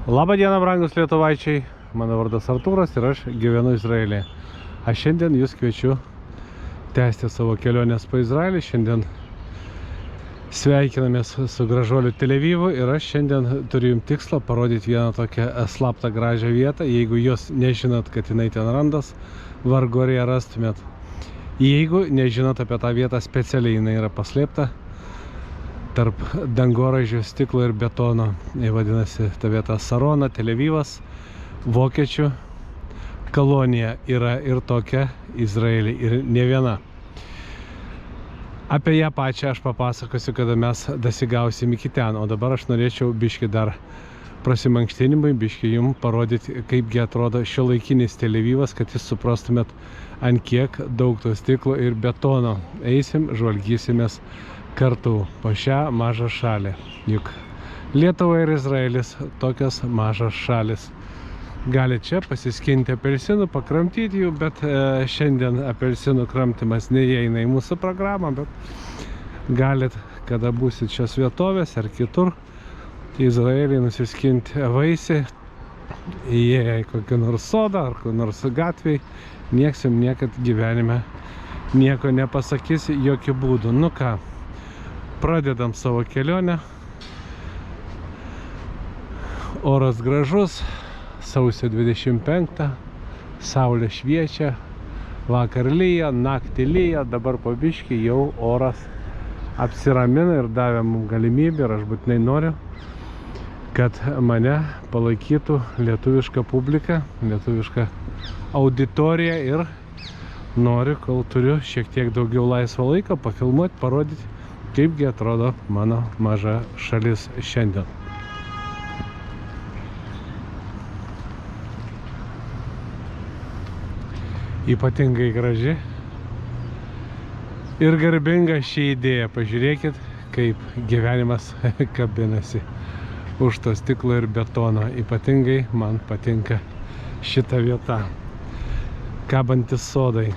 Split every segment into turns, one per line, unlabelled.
Labą dieną, brangus lietuvaičiai, mano vardas Artūras ir aš gyvenu Izraelyje. Aš šiandien jūs kviečiu tęsti savo kelionės po Izraelį. Šiandien sveikinamės su gražuoliu Tel Avivu ir aš šiandien turiu jums tikslą parodyti vieną tokią slaptą gražią vietą. Jeigu jūs nežinot, kad jinai ten randas, vargu ar ją rastumėt. Jeigu nežinot apie tą vietą specialiai, jinai yra paslėpta tarp dangoraižio, stiklo ir betono. Vadinasi, ta vieta Sarona, Tel Avivas, vokiečių kolonija. Yra ir tokia Izraelį, ir ne viena. Apie ją pačią aš papasakosiu, kada mes dasigausim iki ten. O dabar aš norėčiau biškį dar prasimankštinimui, biškį jums parodyti, kaipgi atrodo šiuolaikinis Tel Avivas, kad jūs suprastumėt, ant kiek daug to stiklo ir betono. Eisim, žvalgysimės kartu po šią mažą šalį. Juk Lietuva ir Izraelis tokios mažos šalis. Gali čia pasiskinti apelsinų, pakramtyti jų, bet šiandien apelsinų kramtymas neįeina į mūsų programą, bet galit, kada būsit šios vietovės ar kitur Izraelį, nusiskinti vaisiai, įėję į kokį nors sodą ar kokį nors gatvėj, nieks jums niekad gyvenime nieko nepasakys jokių būdų. Nu ką, pradedam savo kelionę. Oras gražus, sausio 25, saulė šviečia, vakar lyja, naktį lyja, dabar po biškį jau oras apsiramina ir davė mums galimybę, ir aš būtinai noriu, kad mane palaikytų lietuviška publika, lietuviška auditorija, ir noriu, kol turiu šiek tiek daugiau laisvo laiko, pafilmuoti, parodyti, kaipgi atrodo mano maža šalis šiandien. Ypatingai graži ir garbinga ši idėja. Pažiūrėkit, kaip gyvenimas kabinasi už to stiklo ir betono. Ypatingai man patinka šita vieta. Kabantis sodai.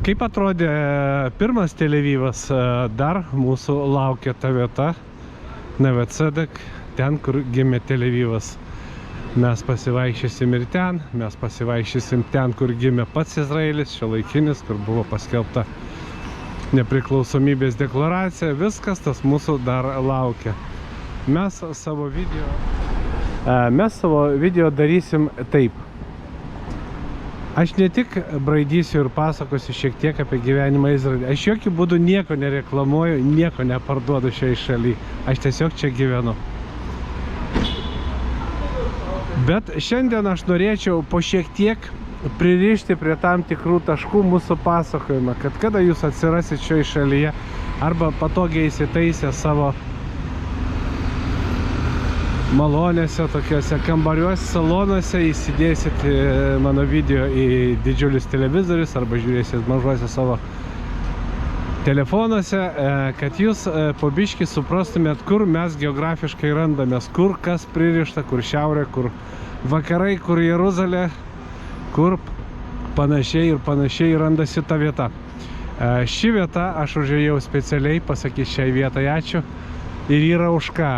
Kaip atrodė pirmas Tel Avivas, dar mūsų laukia ta vieta, Neve Tzedek, ten, kur gimė Tel Avivas. Mes pasivaikščiosim ir ten, mes pasivaikščiosim ten, kur gimė pats Izraelis, šiuolaikinis, kur buvo paskelbta nepriklausomybės deklaracija. Viskas tas mūsų dar laukia. Mes savo video darysim taip. Aš ne tik braidysiu ir pasakosiu šiek tiek apie gyvenimą Izraelį. Aš jokių būdų nieko nereklamuoju, nieko neparduodu šiai šaly. Aš tiesiog čia gyvenu. Bet šiandien aš norėčiau po šiek tiek pririšti prie tam tikrų taškų mūsų pasakojimą, kad kada jūs atsirasit šioje šalyje arba patogiai įsitaisę savo malonėse, tokiuose kambariuose, salonuose, įsidėsit mano video į didžiulius televizorius arba žiūrėsit mažuose savo telefonuose, kad jūs po biškį suprastumėt, kur mes geografiškai randamės, kur kas pririšta, kur šiaurė, kur vakarai, kur Jeruzalė, kur panašiai randasi ta vieta. Ši vieta, aš užėjau specialiai, pasakys šiai vietai ačiū, ir yra už ką.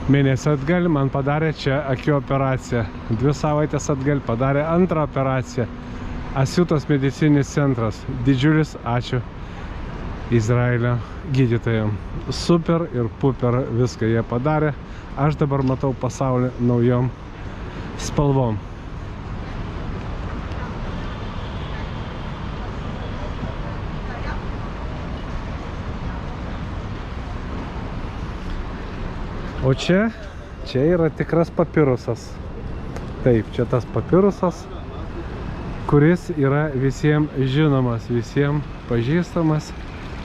Mėnesį atgal man padarė čia akių operaciją. 2 savaitės atgal padarė antrą operaciją. Asiutos medicininis centras. Didžiulis ačiū Izraelio gydytojams. Super ir puper viską jie padarė. Aš dabar matau pasaulį naujom spalvom. O čia yra tikras papirusas. Taip, čia tas papirusas, kuris yra visiems žinomas, visiems pažįstamas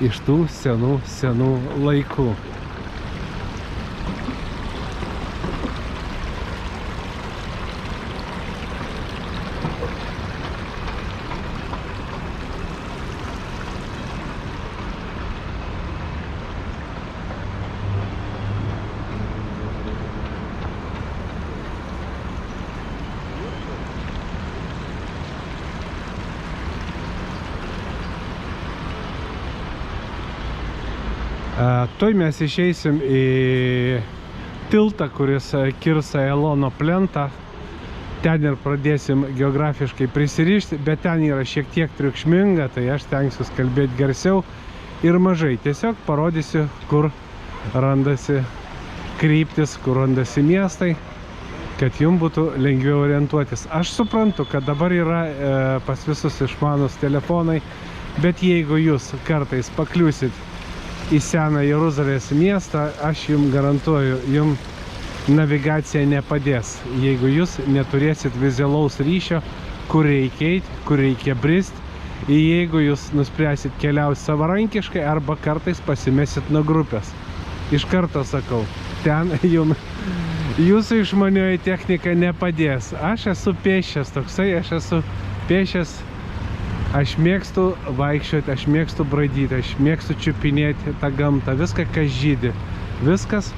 iš tų senų laikų. Tuoj mes išeisim į tiltą, kuris kirsa Elono plentą. Ten ir pradėsim geografiškai prisirišti, bet ten yra šiek tiek triukšminga, tai aš stengsiuos kalbėti garsiau ir mažai. Tiesiog parodysiu, kur randasi kryptis, kur randasi miestai, kad jums būtų lengviau orientuotis. Aš suprantu, kad dabar yra pas visus išmanus telefonai, bet jeigu jūs kartais pakliūsit į seną Jeruzalės miestą, aš jums garantuoju, jums navigacija nepadės, jeigu jūs neturėsit vizualaus ryšio, kur reikia eiti, kur reikia brist, jeigu jūs nuspręsit keliauti savarankiškai arba kartais pasimesit nuo grupės. Iš karto sakau, ten jums jūsų išmanioji technika nepadės. Aš esu pėsčias toksai, aš esu pėsčias. Aš mėgstu vaikščioti, aš mėgstu braidyti, aš mėgstu čiupinėti tą gamtą, viską, kas žydi, viskas,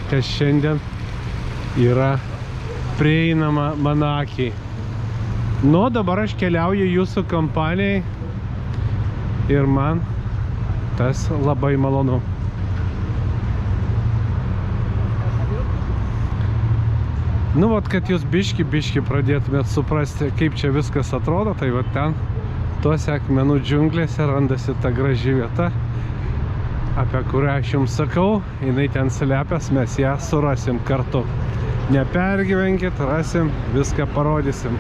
kas šiandien yra prieinama mano akiai. Nu, dabar aš keliauju jūsų kompanijai ir man tas labai malonu. Nu, vat, kad jūs biški pradėtumėt suprasti, kaip čia viskas atrodo, tai vat ten tuose akmenų džiunglėse randasi ta graži vieta, apie kurią aš jums sakau, jinai ten slepias, mes ją surasim kartu. Nepergyvenkit, rasim, viską parodysim.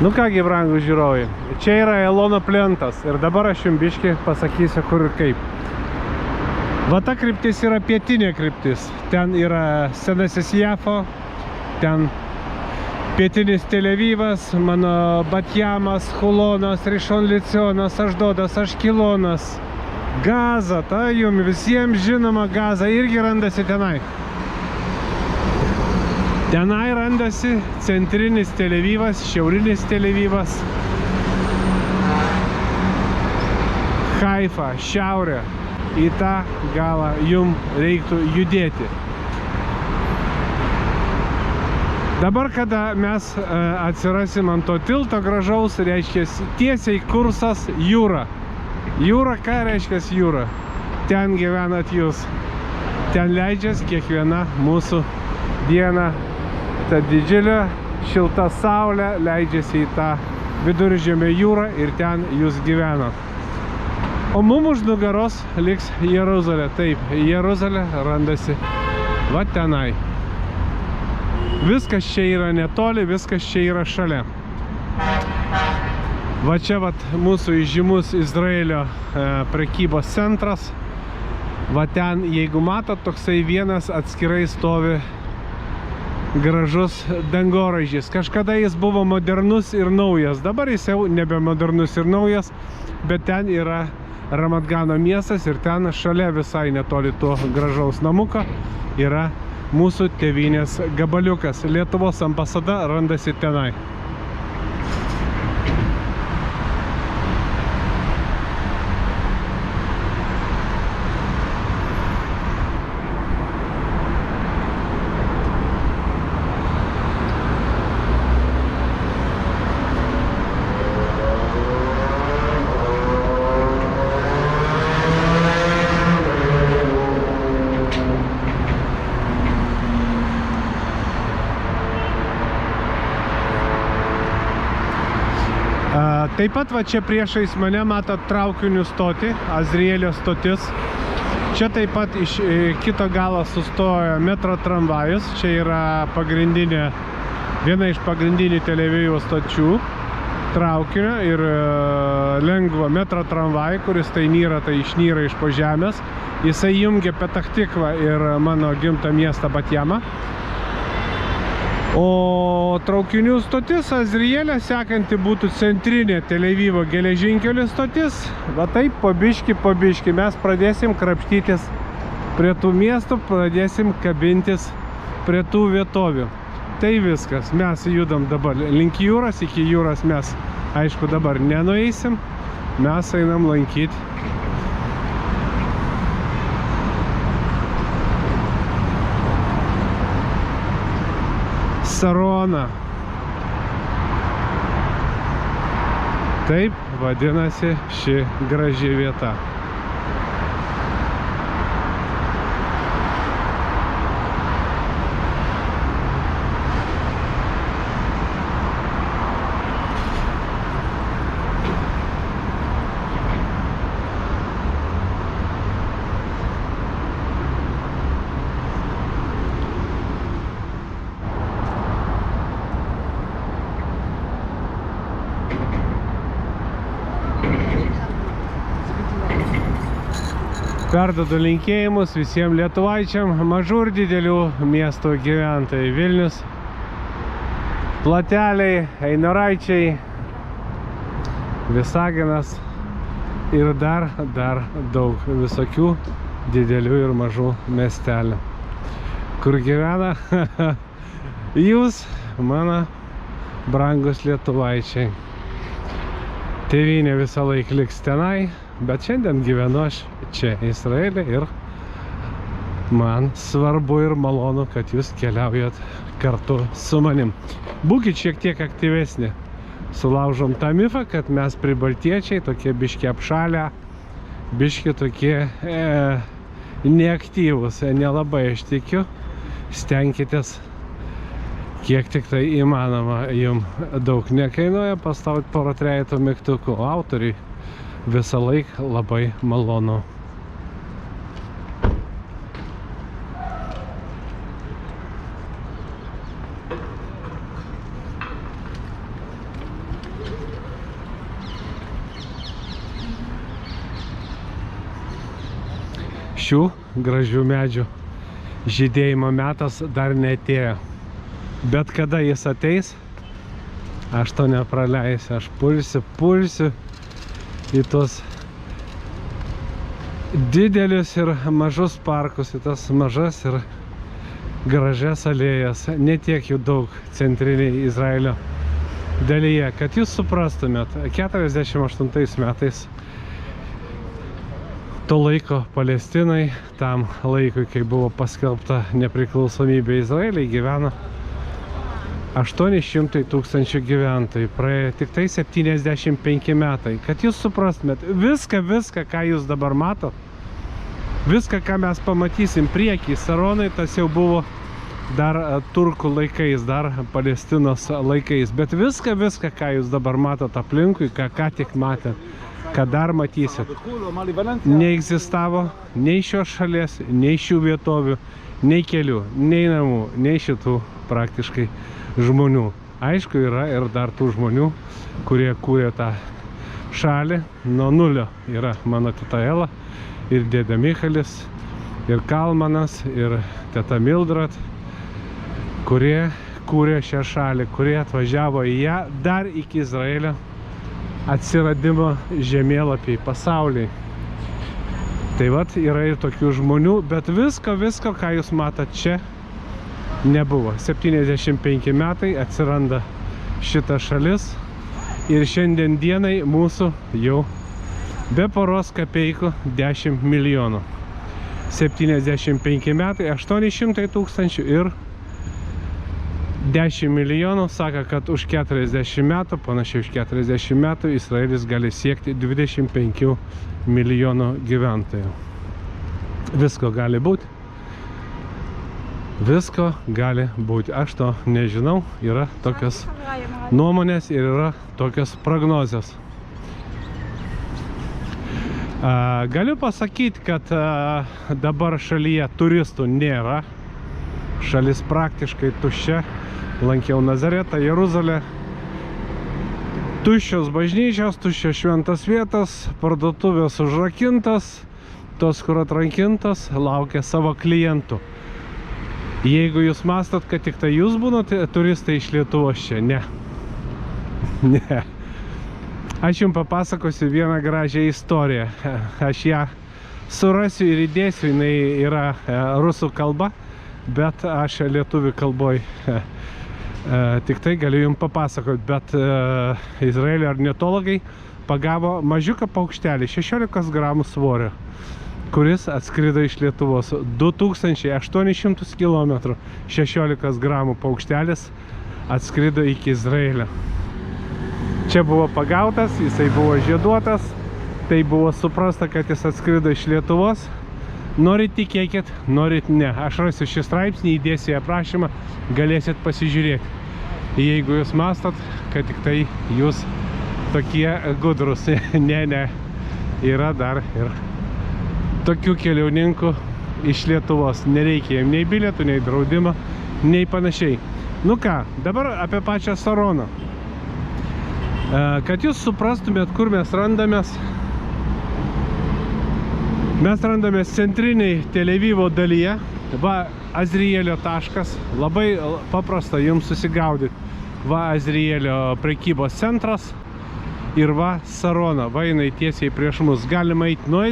Nu kągi, brangūs žiūrovai, čia yra Elono plentas ir dabar aš jums biškį pasakysiu, kur ir kaip. Va ta kryptis yra pietinė kryptis. Ten yra senasis Jafo, ten pietinis Tel Avivas, mano Batjamas, Hulonas, Rishon Licionas, Ašdodas, Aškilonas, Gaza, ta jums visiems žinoma Gaza irgi randasi tenai. Tenai randasi centrinis Tel Avivas, šiaurinis Tel Avivas, Haifa, šiaurė. Į tą galą jums reiktų judėti. Dabar, kada mes atsirasim ant to tilto gražaus, reiškia tiesiai kursas jūra. Jūra, ką reiškia jūra? Ten gyvenat jūs. Ten leidžias kiekviena mūsų diena. Ta didžiulė šilta saulė leidžiasi į tą Viduržemio jūrą ir ten jūs gyvenat. O mum už nugaros liks Jeruzalė. Taip, Jeruzalė randasi va tenai. Viskas čia yra netoli, viskas čia yra šalia. Va čia vat mūsų įžymus Izraelio prekybos centras. Va ten, jeigu matot, toksai vienas atskirai stovi gražus dangoraižis. Kažkada jis buvo modernus ir naujas. Dabar jis jau nebe modernus ir naujas, bet ten yra Ramat Gano miestas ir ten šalia visai netoli to gražaus namuko yra mūsų tėvynės gabaliukas. Lietuvos ambasada randasi tenai. Taip pat va čia priešais mane matot traukinių stotį, Azrielio stotis. Čia taip pat iš kito galo sustojo metro tramvajus. Čia yra pagrindinė Viena iš pagrindinių Tel Avivo stočių traukinio ir lengvo metro tramvai, kuris tai išnyra iš po žemės. Jisai jungia Petach Tikvą ir mano gimtą miestą Batjamą. O traukinių stotis Azrielė sekanti būtų centrinė Tel Avivo geležinkelio stotis. Va taip, po biškį mes pradėsim krapštytis prie tų miestų, pradėsim kabintis prie tų vietovių. Tai viskas, mes judam dabar link jūros, iki jūros mes, aišku, dabar nenueisim, mes einam lankyti Saroną. Taip vadinasi ši graži vieta. Perduodu linkėjimus visiems lietuvaičiam, mažų ir didelių miestų gyventojai. Vilnius, Plateliai, Einaraičiai, Visaginas ir dar daug visokių didelių ir mažų miestelių, kur gyvena jūs, mano brangus lietuvaičiai. Tėvynė visą laiką liks tenai, bet šiandien gyvenu aš čia, Izraelė, ir man svarbu ir malonu, kad jūs keliaujat kartu su manim. Būkit šiek tiek aktyvesni. Sulaužom tą mifą, kad mes pribaltiečiai tokie biški apšalę, biški tokie neaktyvūs, nelabai aš tikiu. Stenkitės, kiek tik tai įmanoma. Jums daug nekainuoja pastaut porą trejetų mygtukų. Autoriui visą laiką labai malonu. Šių gražių medžių žydėjimo metas dar neatėjo. Bet kada jis ateis, aš to nepraleisiu. Aš pulsiu į tos didelius ir mažus parkus, į tas mažas ir gražias alėjas. Ne tiek jų daug centriniai Izraelio dalyje. Kad jūs suprastumėt, 48 metais to laiko Palestinai, tam laikui, kai buvo paskelbta nepriklausomybė Izraeliai, gyveno 800 000 gyventojų. Praėjo tik tai 75 metai. Kad jūs suprastumėt, viską, ką jūs dabar matot, viską, ką mes pamatysim priekį, Saronai, tas jau buvo dar turkų laikais, dar Palestinos laikais. Bet viską, ką jūs dabar matot aplinkui, ką tik matėt, ką dar matysit, neegzistavo nei šios šalies, nei šių vietovių, nei kelių, nei namų, nei šitų praktiškai žmonių. Aišku, yra ir dar tų žmonių, kurie kūrė tą šalį nuo nulio. Yra mano teta Ela ir dėdė Michalis ir Kalmanas ir teta Mildred, kurie kūrė šią šalį, kurie atvažiavo į ją dar iki Izraelio atsiradimo žemėlapiai pasauliai. Tai vat yra ir tokių žmonių, bet visko, ką jūs matot čia, nebuvo. 75 metai atsiranda šita šalis ir šiandien dienai mūsų jau be poros kapeikų 10 milijonų. 75 metai, 800 000 ir 10 milijonų. Sako, kad už 40 metų, panašiai už 40 metų, Izraelis gali siekti 25 milijonų gyventojų. Visko gali būti. Visko gali būti. Aš to nežinau. Yra tokios nuomonės ir yra tokios prognozijos. Galiu pasakyti, kad dabar šalyje turistų nėra. Šalis praktiškai tuščia. lankiau Nazaretą, Jeruzalę. Tuščios bažnyčios, tuščios šventas vietas, parduotuvės užrakintas, tos, kur atrankintas, laukia savo klientų. Jeigu jūs mastot, kad tik tai jūs būnate turistai iš Lietuvos čia, ne. Ne. Aš jums papasakosiu vieną gražią istoriją. Aš ją surasiu ir įdėsiu, jinai yra rusų kalba, bet aš lietuvių kalboj tik tai galiu jums papasakoti. Bet Izraelio ornitologai pagavo mažiuką paukštelį, 16 gramų svorio, kuris atskrido iš Lietuvos. 2800 km, 16 gramų paukštelis atskrido iki Izraelio. Čia buvo pagautas, jisai buvo žieduotas, tai buvo suprasta, kad jis atskrido iš Lietuvos. Norit tikėkit, norit ne. Aš rasiu šį straipsnį, įdėsiu į aprašymą, galėsit pasižiūrėti. Jeigu jūs mastot, kad tik tai jūs tokie gudrus. Ne, yra dar ir tokių keliauninkų iš Lietuvos. Nereikia jiem nei bilietų, nei draudimo, nei panašiai. Nu ką, dabar apie pačią Saroną. Kad jūs suprastumėt, kur mes randamės. Mes randamės centriniai Tel Avivo dalyje. Va, Azrielio taškas. Labai paprasta jums susigaudyti. Va, Azrielio prekybos centras. Ir va, Sarona. Va, jinai tiesiai prieš mus. Galima eiti nuo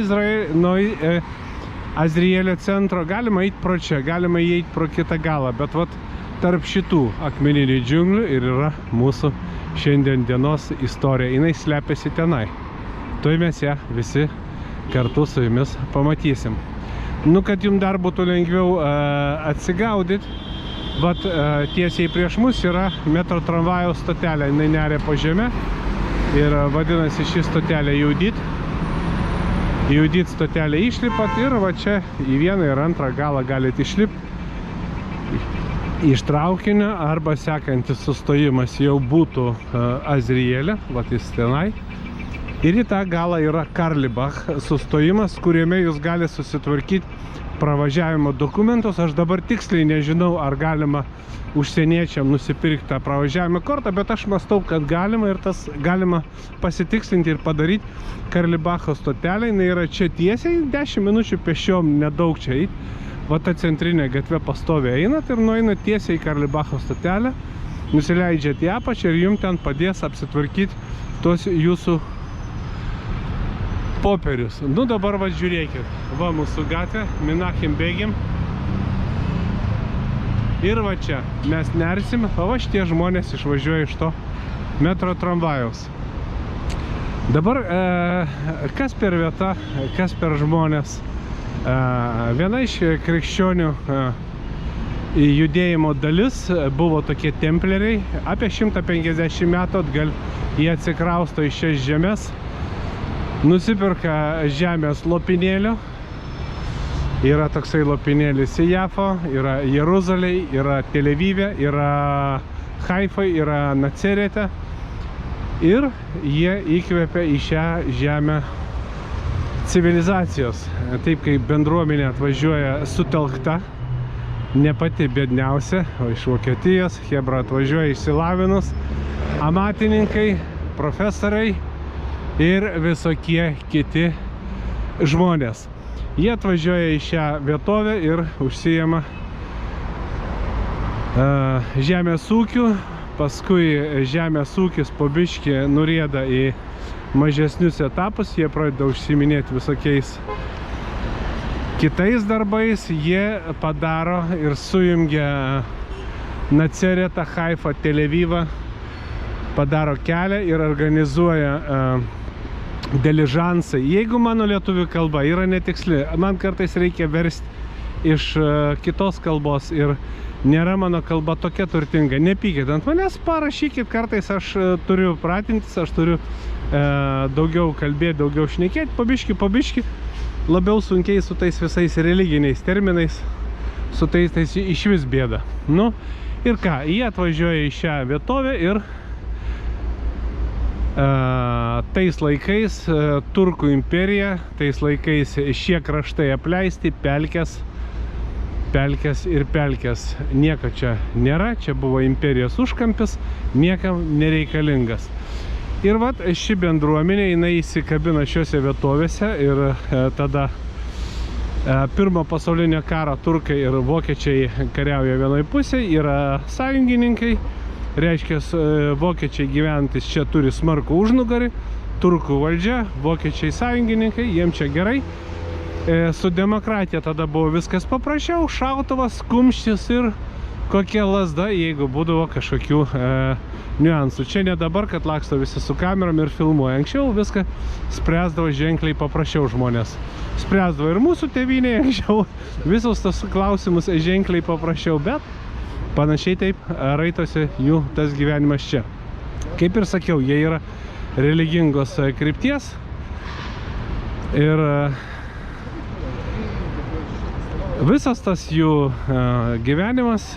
Azrielio centro. Galima eiti pro čia. Galima eiti pro kitą galą. Bet va, tarp šitų akmeninių džiunglių ir yra mūsų šiandien dienos istorija. Jinai slepiasi tenai. Tuoj mes ją visi kartu su jumis pamatysim. Nu, kad jums dar būtų lengviau atsigaudyti, vat tiesiai prieš mus yra metro tramvajaus stotelė. Jinai neria po žemę ir vadinasi ši stotelė Judit. Judit stotelė išlipat ir va čia į vieną ir antrą galą galite išlipti iš traukinio, arba sekantis sustojimas jau būtų Azrielė, va jis tenai. Ir į tą galą yra Karlibach sustojimas, kuriame jūs galite susitvarkyti pravažiavimo dokumentus. Aš dabar tiksliai nežinau, ar galima užsieniečiam nusipirkti tą pravažiavimo kortą, bet aš mąstau, kad galima ir tas galima pasitikslinti ir padaryti. Karlibacho stotelė, jinai yra čia tiesiai, 10 minučių pešiom, nedaug čia eiti. Va ta centrinė gatvė pastovi einat ir nueinat tiesiai į Karlibacho stotelę, nusileidžiat į apačią ir jums ten padės apsitvarkyti tuos jūsų popierius. Nu dabar va žiūrėkit, va mūsų gatvė, Menachem Begin. Ir va čia mes nersim, o va šitie žmonės išvažiuoja iš to metro tramvajaus. Dabar kas per vieta, kas per žmonės? Viena iš krikščionių judėjimo dalis buvo tokie templeriai. Apie 150 metų atgal jie atsikrausto iš šias žemės, nusipirka žemės lopinėlių. Yra toksai lopinėlis į Jafo, yra Jeruzalėj, yra Tel Avive, yra Haifai, yra Nacerete. Ir jie įkvėpia į šią žemę civilizacijos. Taip kaip bendruomenė atvažiuoja sutelkta, ne pati biedniausia, o iš Vokietijos, chebra atvažiuoja išsilavinus, amatininkai, profesoriai ir visokie kiti žmonės. Jie atvažiuoja į šią vietovę ir užsijama žemės ūkiu, paskui žemės ūkis po biškį nurieda į mažesnius etapus, jie pradeda užsiiminėti visokiais kitais darbais, jie padaro ir sujungia Naceretą, Haifą, Tel Avivą, padaro kelią ir organizuoja diližansai. Jeigu mano lietuvių kalba yra netiksli, man kartais reikia versti iš kitos kalbos ir nėra mano kalba tokia turtinga, nepykit ant manęs, parašykit, kartais aš turiu pratintis, aš turiu daugiau kalbėti, daugiau šnekėti, pabiški, labiau sunkiai su tais visais religiniais terminais, su tais iš vis bėda. Nu, ir ką, jie atvažiuoja į šią vietovę ir tais laikais turkų imperija, tais laikais šie kraštai apleisti, pelkės, pelkės ir pelkės. Nieko čia nėra, čia buvo imperijos užkampis, niekam nereikalingas. Ir vat ši bendruomenė, jinai įsikabina šiuose vietovėse ir tada Pirmo pasaulinio karo turkai ir vokiečiai kariauja vienoj pusėje, yra sąjungininkai, reiškia vokiečiai gyventis čia turi smarkų užnugarį, turkų valdžia, vokiečiai sąjungininkai, jiem čia gerai. Su demokratija tada buvo viskas paprasčiau, šautuvas, kumštis ir kokia lasda, jeigu būdavo kažkokių niuansų. Čia ne dabar, kad laksto visi su kamerom ir filmuoja. Anksčiau viską spręsdavo ženkliai paprasčiau žmonės. Spręsdavo ir mūsų tėvynėje anksčiau visus tos klausimus ženkliai paprasčiau, bet panašiai taip raitosi jų tas gyvenimas čia. Kaip ir sakiau, jie yra religingos krypties ir visas tas jų gyvenimas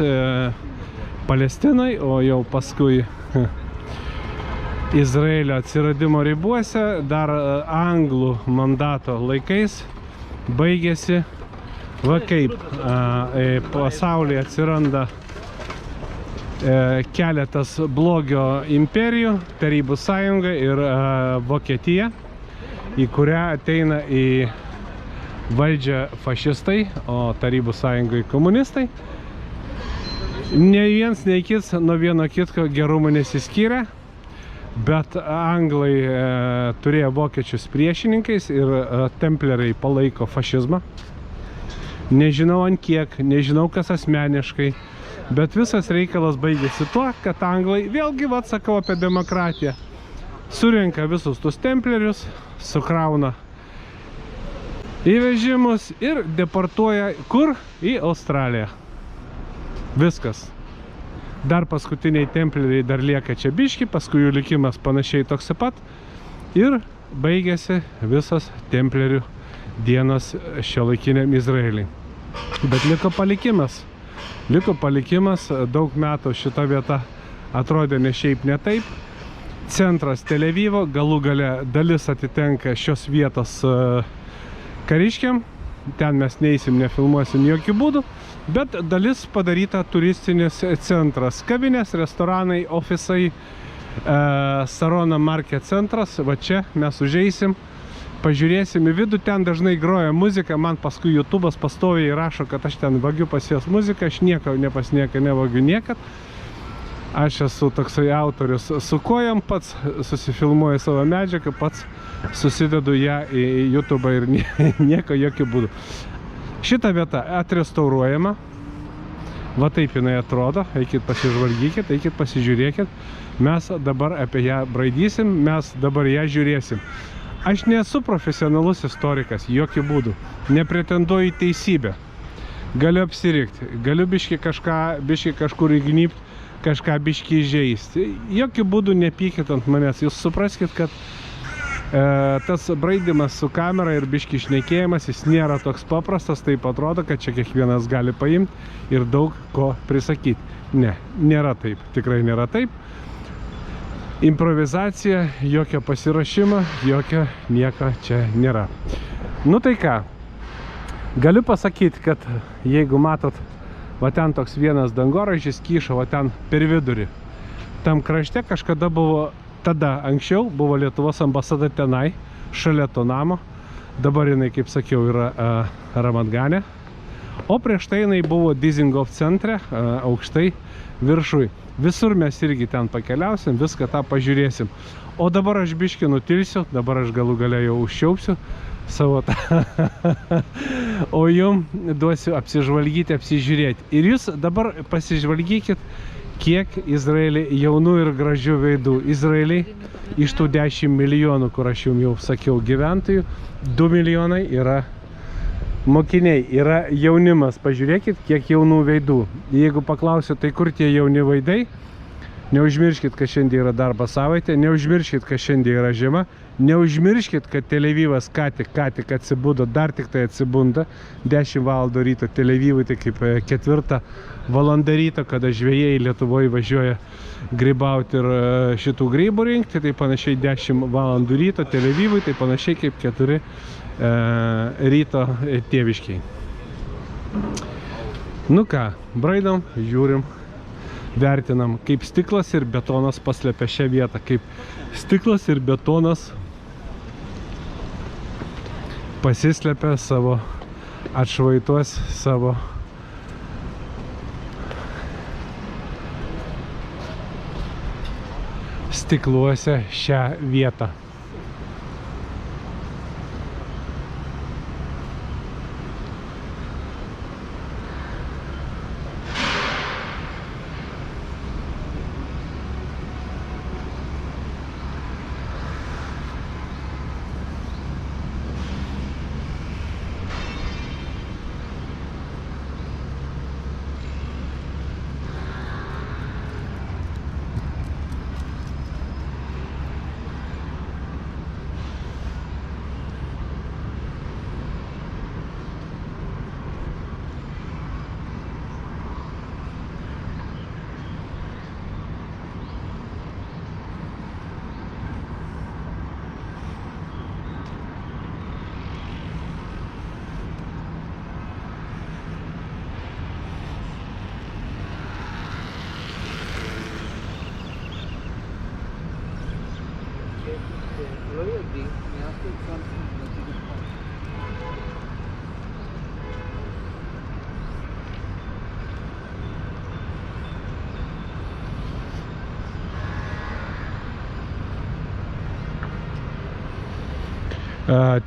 Palestinai, o jau paskui Izraelio atsiradimo ribuose, dar anglų mandato laikais baigėsi va kaip pasaulyje atsiranda keletas blogio imperijų, Tarybų sąjunga ir Vokietija, į kurią ateina į valdžią fašistai, o Tarybų sąjungai komunistai. Ne viens, nei kits nuo vieno kitko gerumo nesiskyrė, bet anglai turėjo vokiečius priešininkais ir templeriai palaiko fašizmą. Nežinau ant kiek, nežinau kas asmeniškai, bet visas reikalas baigėsi tuo, kad anglai, vėlgi vat sakau apie demokratiją, surenka visus tus templerius, sukrauna įvežimus ir deportuoja kur? Į Australiją. Viskas. Dar paskutiniai templeriai dar lieka čia biški, paskui jų likimas panašiai toks pat. Ir baigėsi visas templerių dienos šiuolaikiniam Izraeliui. Bet liko palikimas. Liko palikimas, daug metų šita vieta atrodė ne šiaip ne taip. Centras Tel Avivo, galų gale dalis atitenka šios vietos kariškiam, ten mes neįsim, nefilmuosim jokių būdų, bet dalis padaryta turistinis centras, kavinės, restoranai, ofisai, Sarona Market centras, va čia mes užeisim, pažiūrėsim į vidų, ten dažnai groja muzika, man paskui YouTube'as pastoviai rašo, kad aš ten vagiu pas jos muziką, aš nieko pas nieką nevagiu niekad. Aš esu toksai autorius su kojom, pats susifilmuoju savo medžiagą, pats susidedu ją į YouTube ir nieko jokių būdų. Šita vieta atrestauruojama, va taip jinai atrodo, eikit pasižvalgykit, eikit pasižiūrėkit, mes dabar apie ją braidysim, mes dabar ją žiūrėsim. Aš nesu profesionalus istorikas, jokių būdų, nepretenduoju į teisybę, galiu apsirikti, galiu biški kažkur įgnybt, kažką biškį įžeisti. Jokių būdų nepykit ant manęs. Jūs supraskit, kad tas braidymas su kamera ir biškį šnekėjimas, jis nėra toks paprastas, taip atrodo, kad čia kiekvienas gali paimti ir daug ko prisakyti. Ne, nėra taip, tikrai nėra taip. Improvizacija, jokio pasiruošimo, jokio nieko čia nėra. Nu tai ką, galiu pasakyti, kad jeigu matot, va ten toks vienas dangoraižis kyšo, va ten per vidurį. Tam krašte kažkada buvo, tada anksčiau buvo Lietuvos ambasada tenai, šalia to namo. Dabar jinai, kaip sakiau, yra Ramat Gane. O prieš tai jinai buvo Dizengoff centre, aukštai viršui. Visur mes irgi ten pakeliausim, viską tą pažiūrėsim. O dabar aš biškį nutilsiu, dabar aš galų gale jau užšiaupsiu savo tą. O jum duosiu apsižvalgyti, apsižiūrėti. Ir jūs dabar pasižvalgykit, kiek Izraelį jaunų ir gražių veidų. Izraelį iš tų 10 milijonų, kur aš jums jau sakiau gyventojų, 2 milijonai yra mokiniai, yra jaunimas. Pažiūrėkit, kiek jaunų veidų. Jeigu paklausiu, tai kur tie jauni veidai, neužmirškit, kad šiandien yra darbo savaitė, neužmirškit, kad šiandien yra žiema, neužmirškit, kad Tel Avivas ką tik atsibudo, dar tik tai atsibunda, 10 valandų ryto Tel Avivui, tai kaip 4 valanda ryto, kada žvejai Lietuvoje važiuoja grybauti ir šitų grybų rinkti, tai panašiai 10 valandų ryto Tel Avivui, tai panašiai kaip 4 ryto tėviškiai. Nu ką, braidom, žiūrim, vertinam, kaip stiklas ir betonas paslepia šią vietą, kaip stiklas ir betonas pasislepia savo atšvaituos, savo stikluose šią vietą.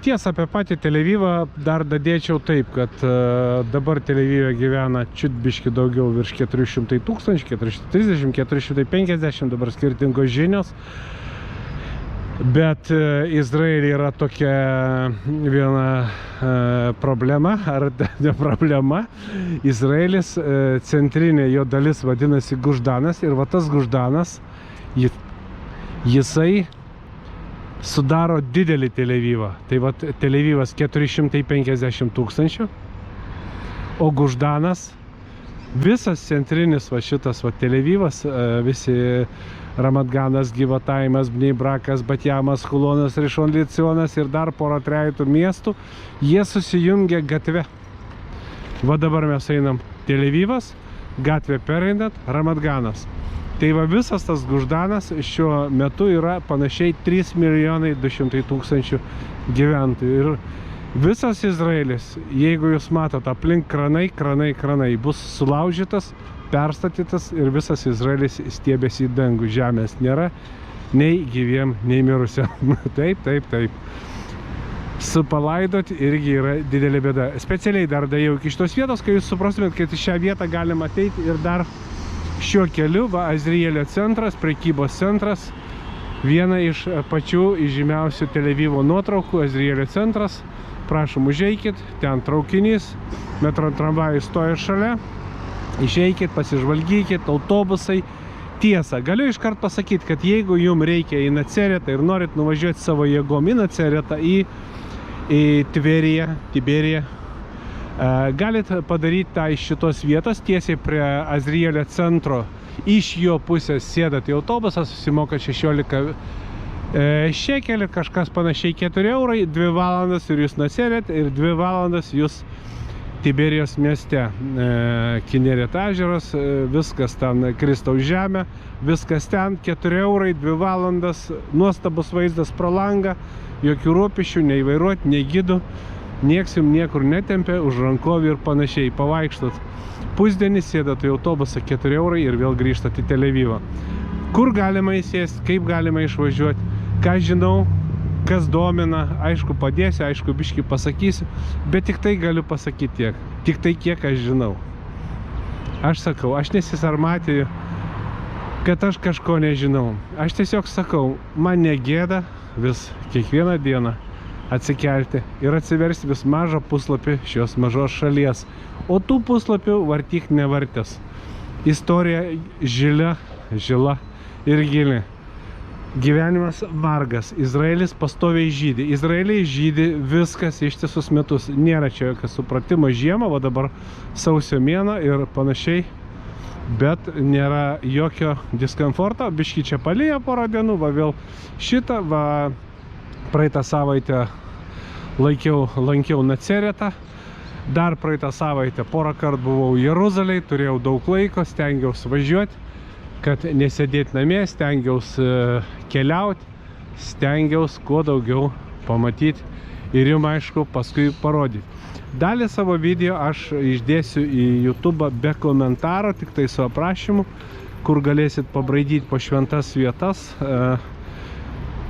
Tiesa, apie patį Tel Avivą dar dadėčiau taip, kad dabar Tel Avive gyvena čiutbiški daugiau virš 400 tūkstančių, 430, 450, dabar skirtingos žinios. Bet Izraelyje yra tokia viena problema, ar ne problema. Izraelis, centrinė jo dalis vadinasi Guždanas ir va tas Guždanas, jisai sudaro didelį Tel Avivą. Tai va Tel Avivas 450 tūkstančių, o Guždanas, visas centrinis va šitas va Tel Avivas, visi Ramat Ganas, Givataimas, Bnei Brakas, Batjamas, Hulonas, Rishon Licionas ir dar porą trejetų miestų, jie susijungia gatve. Va dabar mes einam Tel Avivas, gatvė pereinat Ramat Ganas. Tai va visas tas Guždanas šiuo metu yra panašiai 3 200 000 gyventojų. Ir visas Izraelis, jeigu jūs matot aplink kranai, bus sulaužytas, perstatytas ir visas Izraelis stiebėsi į dangų. Žemės nėra nei gyviem, nei mirusiam. Taip. Supalaidot irgi yra didelė bėda. Specialiai dar dėjau iki šitos vietos, kai jūs suprastumėt, kad į šią vietą galima ateiti ir dar šiuo keliu, va, Azrielio centras, prekybos centras, viena iš pačių įžymiausių Tel Avivo nuotraukų, Azrielio centras. Prašom, užeikit, ten traukinys, metro tramvajus stoja šalia, išeikit, pasižvalgykit, autobusai. Tiesa, galiu iškart pasakyti, kad jeigu jums reikia į Naceretą ir norit nuvažiuoti savo jėgom į Naceretą, į Tiberiją, galit padaryti tą iš šitos vietos, tiesiai prie Azrielio centro. Iš jo pusės sėdat į autobusą, susimoka 16 šekelių, kažkas panašiai 4 eurai, 2 valandas ir jūs Naceret ir 2 valandas jūs Tiberijos mieste. Kineret ežeras, viskas ten Kristaus žemė, viskas ten, 4 eurai, 2 valandas, nuostabus vaizdas pro langą, jokių rūpesčių, nei vairuoti, nei gidų. Nieks jums niekur netempia už rankovį ir panašiai. Pavaikštot pusdienį, sėdat į autobusą 4 eurai ir vėl grįžtat į Tel Avivą. Kur galima įsėsti, kaip galima išvažiuoti, ką žinau, kas domina, aišku padėsiu, aišku biškį pasakysiu, bet tik tai galiu pasakyti tiek. Tik tai kiek aš žinau. Aš sakau, aš nesisarmatiju, kad aš kažko nežinau. Aš tiesiog sakau, man negėda vis kiekvieną dieną atsikelti ir atsiversti vis mažą puslapį šios mažos šalies. O tų puslapių vartyk nevartęs. Istorija žila ir gili. Gyvenimas vargas. Izraelis pastoviai žydi. Izraeliai žydi viskas ištisus metus. Nėra čia jokio supratimo žiemą, o dabar sausio mėnuo ir panašiai. Bet nėra jokio diskomforto. Biški čia palyja porą dienų, va vėl šitą, va praeitą savaitę lankiau Naceretą. Dar praeitą savaitę porą kartų buvau Jeruzalėj, turėjau daug laiko, stengiausi važiuoti, kad nesėdėti namie, stengiausi keliauti, stengiausi kuo daugiau pamatyti ir jums, aišku, paskui parodyti. Dalį savo video aš išdėsiu į YouTube be komentaro, tik tai su aprašymu, kur galėsit pabraidyti po šventas vietas.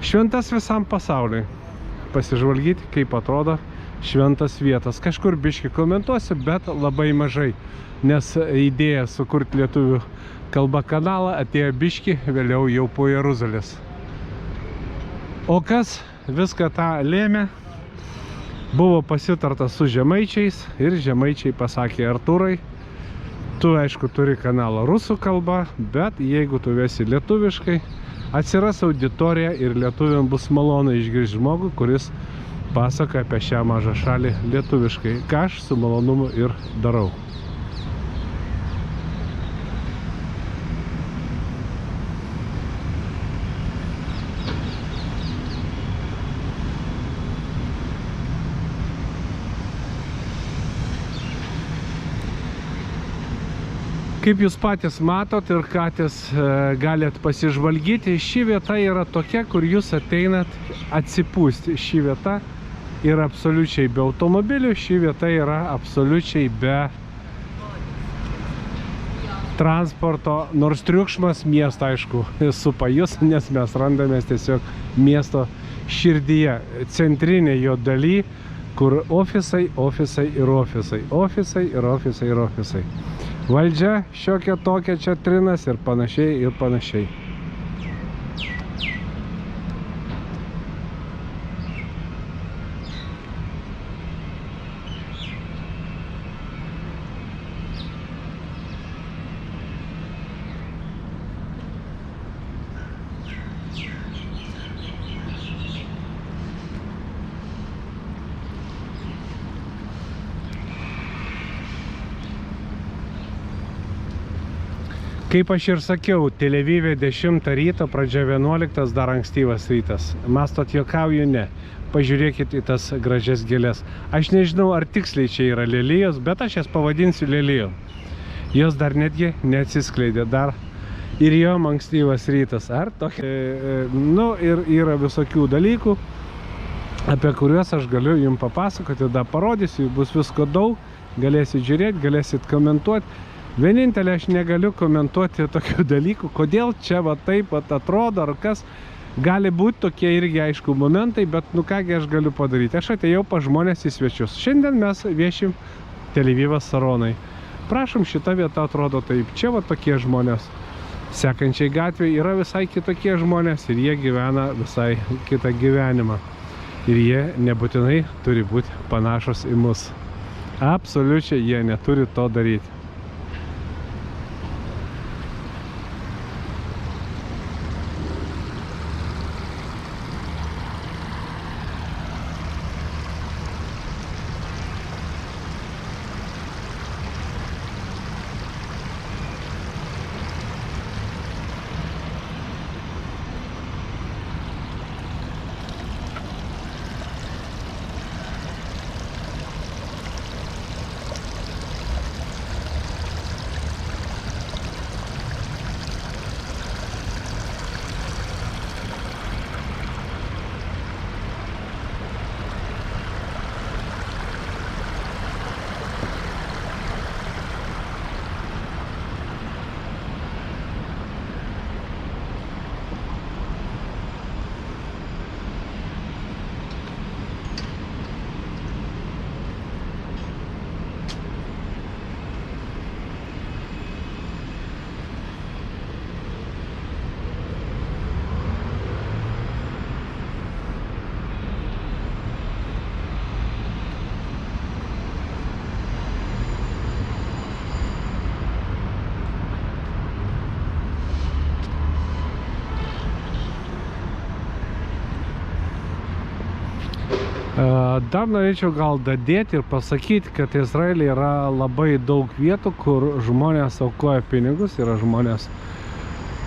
Šventas visam pasauliui. Pasižvalgyti, kaip atrodo šventas vietas. Kažkur biški komentuosiu, bet labai mažai, nes idėja sukurti lietuvių kalba kanalą atėjo biški vėliau jau po Jeruzalės. O kas viską tą lėmė? Buvo pasitarta su žemaičiais ir žemaičiai pasakė: Artūrai, tu aišku turi kanalą rusų kalba, bet jeigu tu vesi lietuviškai, atsiras auditorija ir lietuviam bus malonu išgirsti žmogų, kuris pasaka apie šią mažą šalį lietuviškai, ką aš su malonumu ir darau. Kaip jūs patys matot ir patys galėt pasižvalgyti, ši vieta yra tokia, kur jūs ateinat atsipūsti. Ši vieta yra absoliučiai be automobilių, ši vieta yra absoliučiai be transporto, nors triukšmas miesto, aišku, supa jūs, nes mes randamės tiesiog miesto širdyje, centrinė jo daly, kur ofisai, ofisai ir ofisai, ofisai ir ofisai ir ofisai. Valdžia šiokia tokia čia trinas ir panašiai ir panašiai. Kaip aš ir sakiau, Tel Avive 10 ryto, pradžia 11, dar ankstyvas rytas. Mastot, juokauju, ne. Pažiūrėkit į tas gražias gėlės. Aš nežinau, ar tiksliai čia yra lelijos, bet aš jas pavadinsiu lelijom. Jos dar netgi neatsiskleidė, dar ir jom ankstyvas rytas. Ar tokia? Nu, ir yra visokių dalykų, apie kuriuos aš galiu jums papasakoti, dar parodysiu, bus visko daug, galėsit žiūrėti, galėsit komentuoti. Vienintelė, aš negaliu komentuoti tokių dalykų, kodėl čia va taip atrodo, ar kas. Gali būti tokie irgi aišku momentai, bet nu kągi aš galiu padaryti. Aš atėjau pas žmonės į svečius. Šiandien mes viešim Tel Avivas Saronai. Prašom, šita vieta atrodo taip. Čia va tokie žmonės. Sekančiai gatvėje yra visai kitokie žmonės ir jie gyvena visai kitą gyvenimą. Ir jie nebūtinai turi būti panašus į mus. Absoliučiai jie neturi to daryti. Dar norėčiau gal dadėti ir pasakyti, kad Izraelyje yra labai daug vietų, kur žmonės aukoja pinigus. Yra žmonės,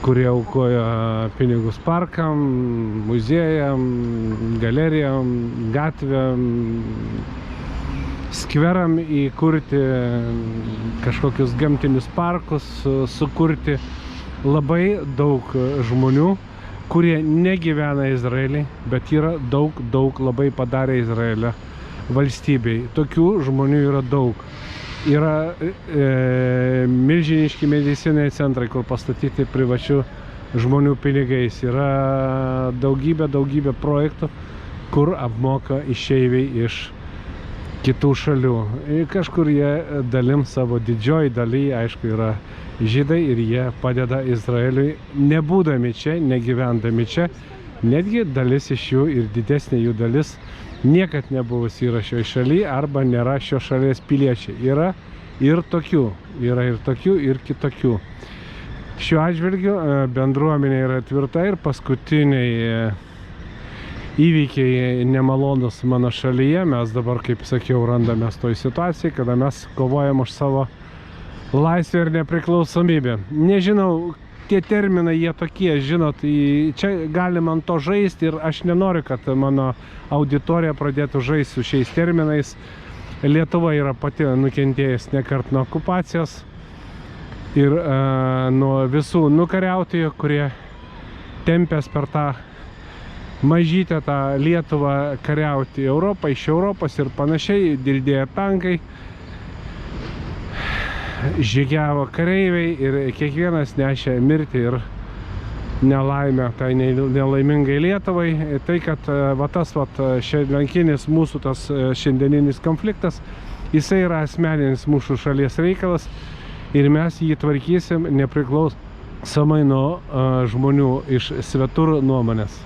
kurie aukoja pinigus parkam, muziejam, galerijam, gatvėm, skveram įkurti kažkokius gamtinius parkus, sukurti labai daug žmonių, kurie negyvena Izraelį, bet yra daug labai padarę Izraelio valstybei. Tokių žmonių yra daug. Yra milžiniški medicininiai centrai, kur pastatyti privačių žmonių pinigais. Yra daugybė projektų, kur apmoka išeiviai iš kitų šalių. Ir kažkur jie dalim savo didžioji daly, aišku, yra žydai ir jie padeda Izraeliui, nebūdami čia, negyvendami čia. Netgi dalis iš jų ir didesnė jų dalis niekad nebuvusi yra šioje šalyje arba nėra šios šalies piliečiai. Yra ir tokių, ir kitokių. Šiuo atžvilgiu bendruomenė yra tvirta ir paskutiniai įvykiai nemalonus mano šalyje. Mes dabar, kaip sakiau, randamės toj situacijai, kada mes kovojam už savo laisvę ir nepriklausomybę. Nežinau, tie terminai jie tokie, žinot, čia galima ant to žaisti ir aš nenoriu, kad mano auditorija pradėtų žaisti su šiais terminais. Lietuva yra pati nukentėjus nekart nuo okupacijos ir nuo visų nukariautojų, kurie tempės per tą mažytę tą Lietuvą kariauti Europą, iš Europos ir panašiai, dildėjo tankai, žygiavo kareiviai ir kiekvienas nešė mirtį ir nelaimę tai nelaimingai Lietuvai. Tai, kad tas šiandieninis mūsų tas šiandieninis konfliktas, jisai yra asmeninis mūsų šalies reikalas ir mes jį tvarkysim nepriklausomai nuo žmonių iš svetur nuomonės.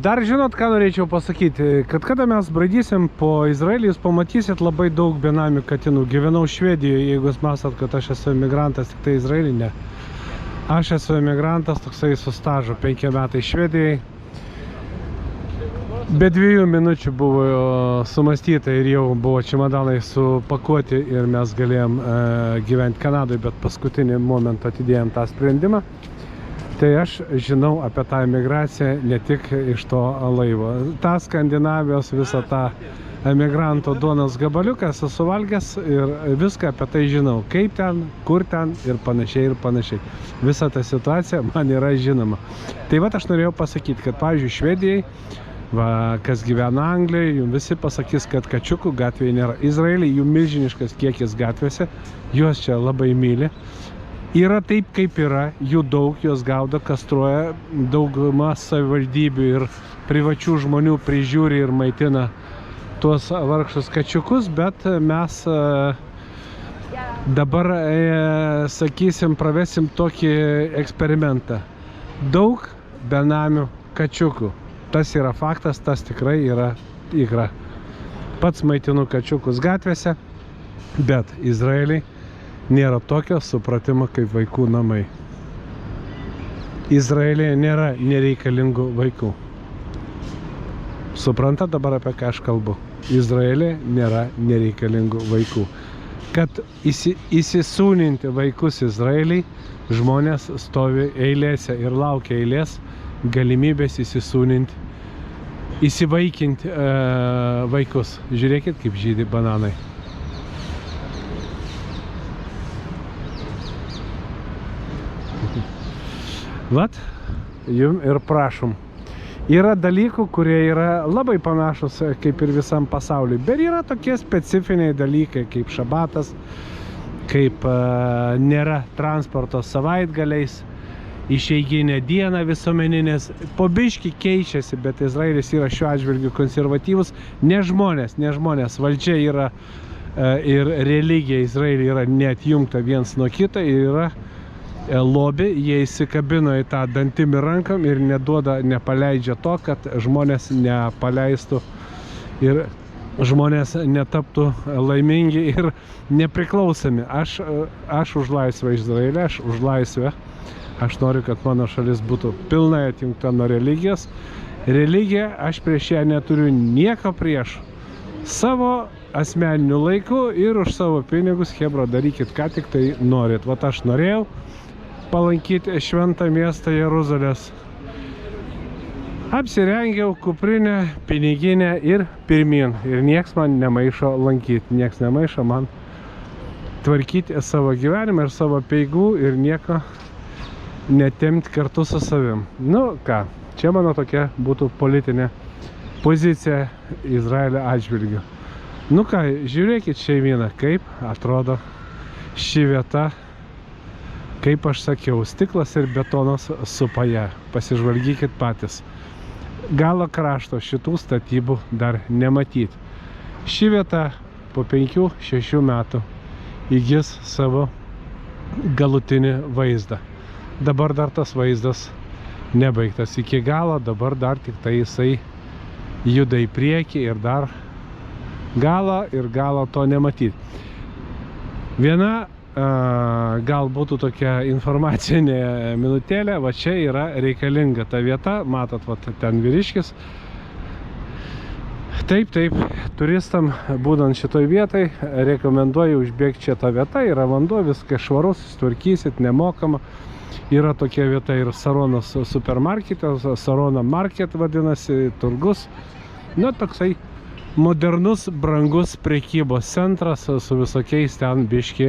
Dar žinot, ką norėčiau pasakyti, kad kada mes braidysim po Izraelį, jūs pamatysit labai daug benamių katinų. Gyvenau Švedijoje, jeigu jūs matot, kad aš esu emigrantas, tik tai Izraelį, ne. Aš esu emigrantas, toksai su stažu, 5 metai Švedijai. Be 2 minučių buvo sumastyta ir jau buvo čemodanai supakuoti ir mes galėjom gyventi Kanadoje, bet paskutinį momentą atidėjom tą sprendimą. Tai aš žinau apie tą emigraciją ne tik iš to laivo. Ta Skandinavijos visą tą emigranto duonos gabaliuką esu suvalgęs ir viską apie tai žinau. Kaip ten, kur ten ir panašiai ir panašiai. Visa ta situacija man yra žinoma. Tai vat aš norėjau pasakyti, kad pavyzdžiui Švedijai, kas gyvena Anglijoje, jums visi pasakys, kad kačiukų gatvėje nėra. Izraelį jų milžiniškas kiekis gatvėse, juos čia labai myli. Yra taip, kaip yra, jų daug, jos gaudo, kastruoja, dauguma savivaldybių ir privačių žmonių prižiūri ir maitina tuos vargšus kačiukus, bet mes dabar, sakysim, pravesim tokį eksperimentą. Daug benamių kačiukų. Tas yra faktas, tas tikrai yra tikra. Pats maitinu kačiukus gatvėse, bet Izraelį nėra tokio supratimo kaip vaikų namai. Izraelyje nėra nereikalingų vaikų. Suprantat dabar, apie ką aš kalbu? Izraelyje nėra nereikalingų vaikų. Kad įsisūninti vaikus Izraelį, žmonės stovi eilėse ir laukia eilės galimybės įsisūninti, įsivaikinti vaikus. Žiūrėkit, kaip žydi bananai. Vat, jum ir prašom. Yra dalykų, kurie yra labai panašus kaip ir visam pasauliu, bet yra tokie specifiniai dalykai kaip šabatas, kaip nėra transporto savaitgaliais, išeiginė diena visuomeninės. Po biškį keičiasi, bet Izraelis yra šiuo atžvilgiu konservatyvus. Ne žmonės, valdžia yra ir religija Izraelį yra neatjungta viens nuo kito ir yra lobby, jie įsikabino į tą dantim ir rankam ir nepaleidžia to, kad žmonės nepaleistų ir žmonės netaptų laimingi ir nepriklausomi. Aš už laisvę Izraelį, aš už laisvę. Aš noriu, kad mano šalis būtų pilnai atjungta nuo religijos. Religija, aš prieš ją neturiu nieko prieš. Savo asmeniniu laiku ir už savo pinigus, chebra, darykit, ką tik tai norit. Vat aš norėjau palankyti šventą miestą Jeruzalės. Apsirengiau kuprinę, piniginę ir pirmin. Ir nieks man nemaišo lankyti, nieks nemaišo man tvarkyti savo gyvenimą ir savo peigų ir nieko netemti kartu su savim. Nu ką, čia mano tokia būtų politinė pozicija Izraelio atžvilgiu. Nu ką, žiūrėkit šeimyną, kaip atrodo ši vieta. Kaip aš sakiau, stiklas ir betonas supa ją. Pasižvalgykit patys. Galo krašto šitų statybų dar nematyti. Ši vieta po 5-6 metų įgis savo galutinį vaizdą. Dabar dar tas vaizdas nebaigtas iki galo, dabar dar tik tai jisai juda į priekį ir dar galo to nematyti. Viena gal būtų tokia informacinė minutėlė, va čia yra reikalinga ta vieta, matot, va ten vyriškis. Taip, turistam būdant šitoj vietai, rekomenduoju užbėgti čia tą vietą, yra vanduo, viskas švarus, sutvarkysit, nemokama. Yra tokia vieta ir Saronos supermarkete, Sarona market vadinasi, turgus. Na, toksai modernus, brangus prekybos centras su visokiais ten biški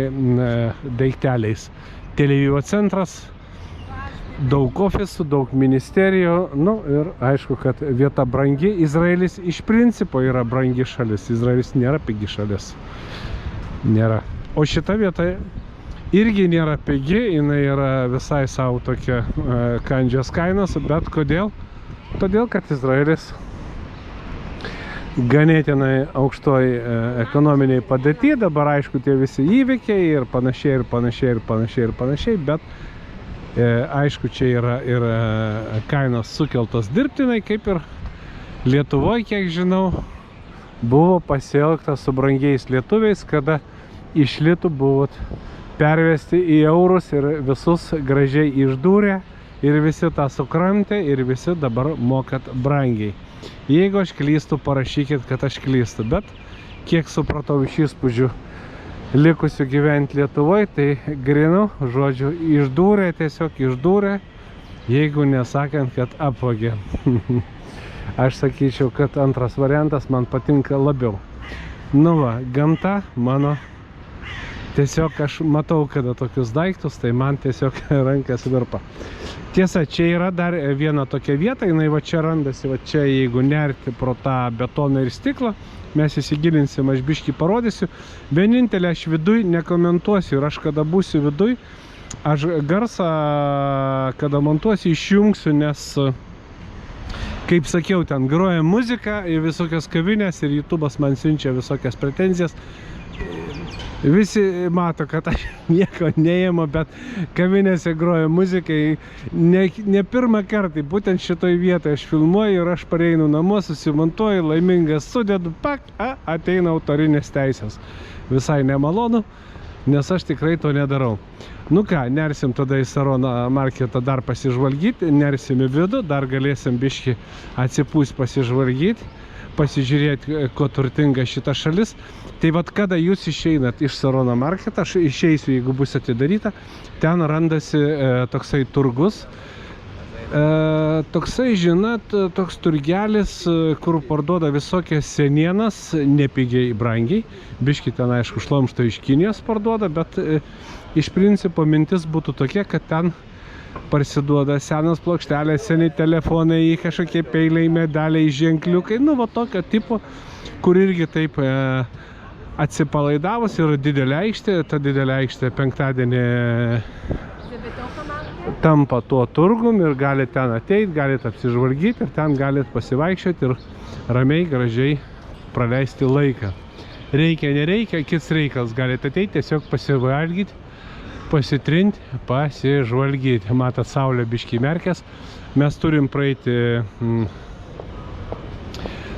daikteliais. Tel Avivo centras, daug ofisų, daug ministerijų, nu ir aišku, kad vieta brangi. Izraelis iš principo yra brangi šalis, Izraelis nėra pigi šalis. Nėra. O šita vieta irgi nėra pigi, jinai yra visai savo tokia kandžios kainos, bet kodėl? Todėl, kad Izraelis ganėtinai aukštoj ekonominiai padėty, dabar aišku tie visi įvykiai ir panašiai, bet aišku čia yra ir kainos sukeltos dirbtinai, kaip ir Lietuvoje, kiek žinau, buvo pasielgta su brangiais lietuviais, kada iš litų buvot pervesti į eurus ir visus gražiai išdūrė ir visi tą sukramtė ir visi dabar mokat brangiai. Jeigu aš klystu, parašykit, kad aš klystu, bet kiek supratau iš įspūdžių likusių gyventi Lietuvoje, tai grinu, žodžiu, išdūrė, tiesiog išdūrė, jeigu nesakant, kad apvogė. Aš sakyčiau, kad antras variantas man patinka labiau. Nu va, gamta mano, tiesiog aš matau, kada tokius daiktus, tai man tiesiog rankas virpa. Tiesa, čia yra dar viena tokia vieta, jinai va čia randasi, va čia jeigu nerti pro tą betoną ir stiklą, mes įsigilinsim, aš biškį parodysiu. Vienintelė, aš viduj nekomentuosiu ir aš kada būsiu viduj, aš garsą, kada montuosiu, išjungsiu, nes, kaip sakiau, ten groja muzika į visokias kavinės ir YouTube'as man siunčia visokias pretenzijas. Visi mato, kad aš nieko neimu, bet kavinėse groja muzikai ne pirmą kartą. Būtent šitoj vietoje aš filmuoju ir aš pareinu namo, susimontuoju, laimingas sudedu, ateina autorinės teisės. Visai nemalonu, nes aš tikrai to nedarau. Nu ką, nersim tada į Saroną marketą dar pasižvalgyti, nersim į vidų, dar galėsim biškį atsipūs pasižvalgyti, pasižiūrėti, ko turtinga šita šalis. Tai vat kada jūs išeinat iš Sarono marketą, aš išeisiu, jeigu bus atidaryta, ten randasi toksai turgus. Toksai, žinot, toks turgelis, kur parduoda visokias senienas, nepigiai, brangiai. Biški ten, aišku, šlamštą iš Kinijos parduoda, bet iš principo mintis būtų tokia, kad ten parsiduoda senas plokštelės, seni telefonai, kažkokie peiliai, medaliai, ženkliukai, nu, va tokio tipo, kur irgi taip atsipalaidavus yra didelė aikštė, ta didelė aikštė penktadienį tampa tuo turgum ir galite ten ateiti, galite apsižvalgyti ir ten galite pasivaikščioti ir ramiai, gražiai praleisti laiką. Reikia, nereikia, kits reikalas, galite ateiti, tiesiog pasivalgyti, pasitrinti, pasižvalgyti. Matot, saulė biškį merkės. Mes turim praeiti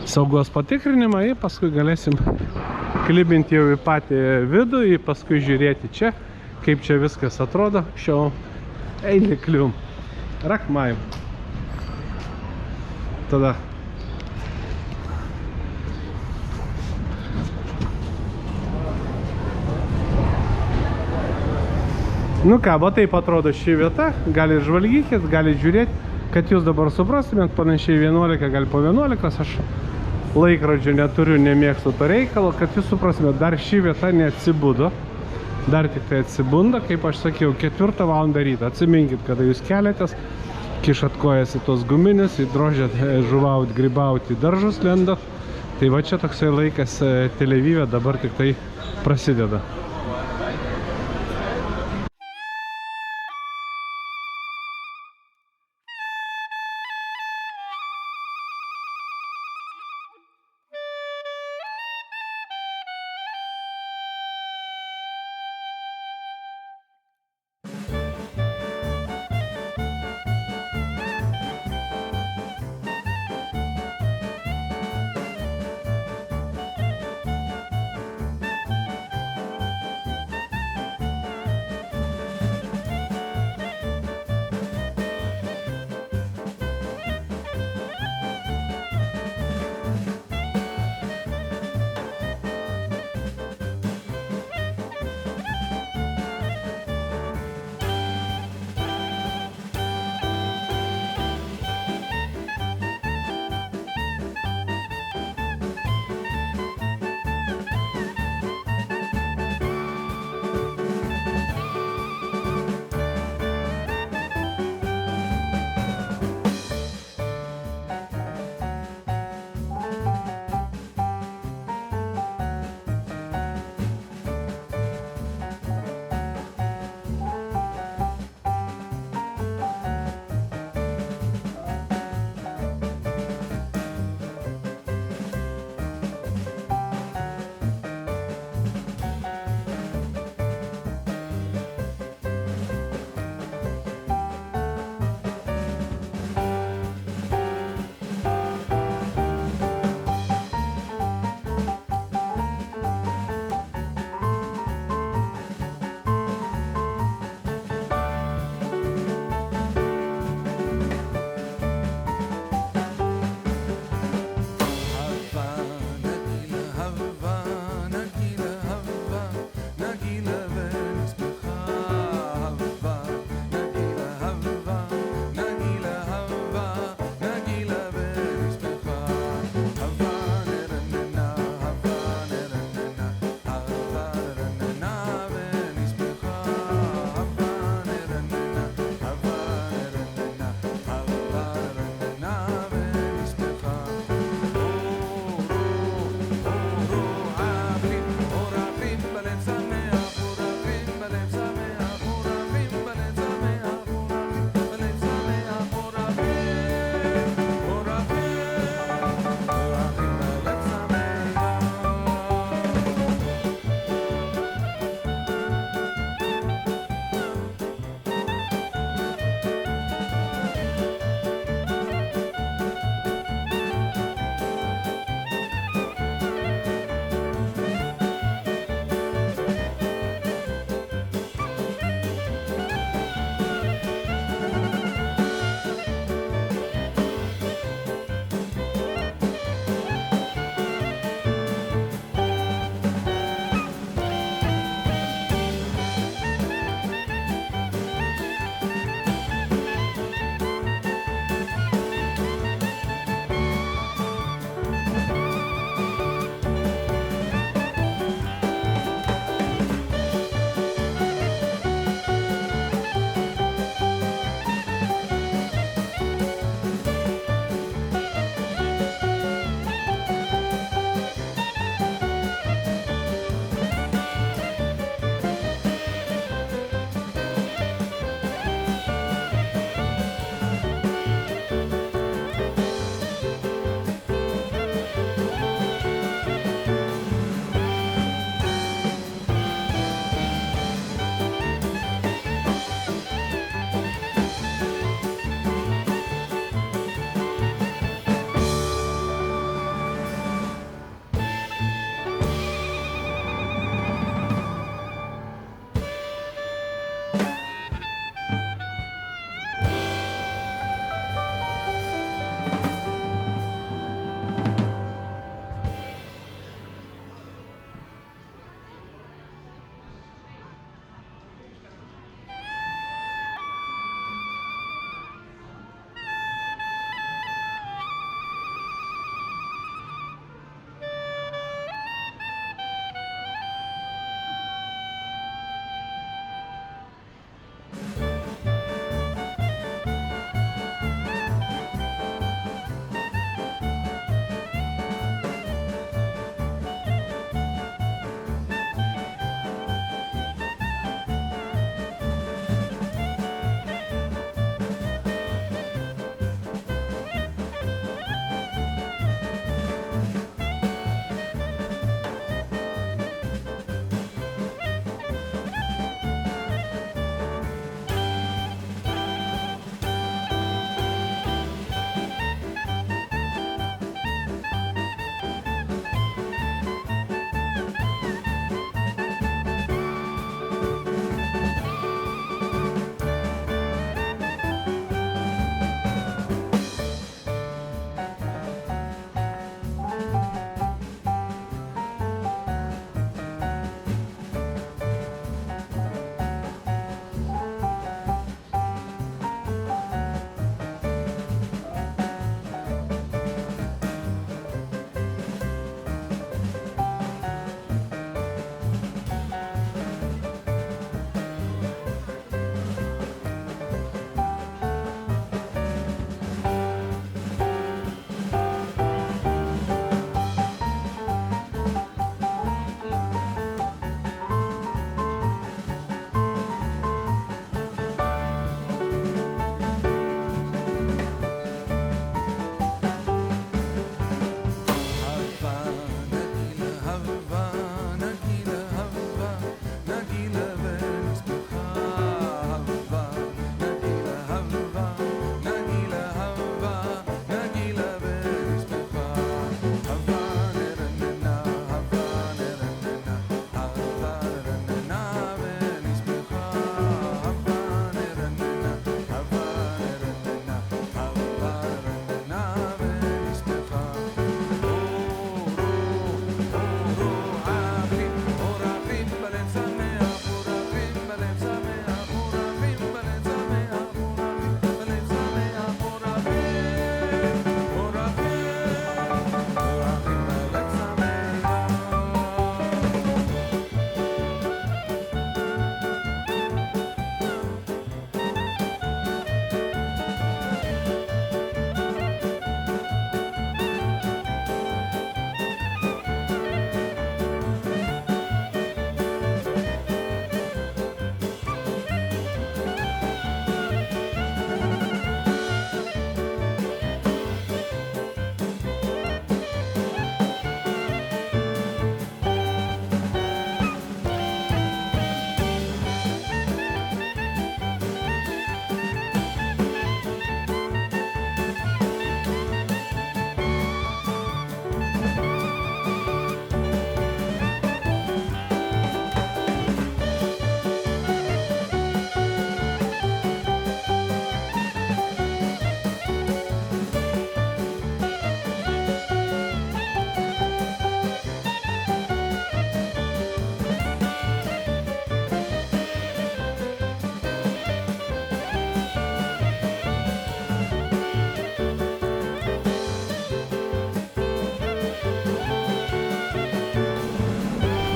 saugos patikrinimą ir paskui galėsim klibinti jau į patį vidų, ir paskui žiūrėti čia, kaip čia viskas atrodo. Šio eiliklum. Rakmai. Tada. Nu ką, va taip atrodo ši vieta, gali žvalgykit, gali žiūrėti, kad jūs dabar suprastumėt, panašiai 11, gal po 11, aš laikrodžio neturiu, nemėgstu to reikalo, kad jūs suprastumėt, dar ši vieta neatsibudo, dar tik tai atsibunda, kaip aš sakiau, 4 valandą ryto, atsiminkit, kada jūs keliatės, kišat kojas į tos guminius, į drožėt, žuvaut, grybaut, į daržus lenda, tai va čia toksai laikas Tel Avive dabar tik tai prasideda.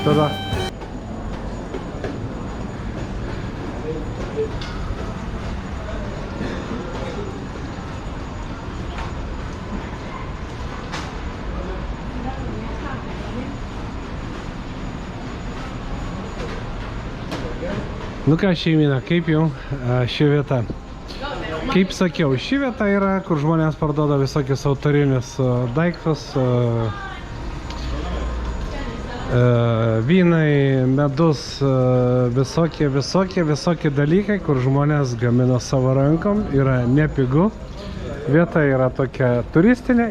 tada. Nu ką, šeimyna, kaip jau ši vieta? Kaip sakiau, ši vieta yra, kur žmonės parduoda visokius autorinius daiktus, vynai, medus, visokie dalykai, kur žmonės gamina savo rankom, yra nepigu. Vieta yra tokia turistinė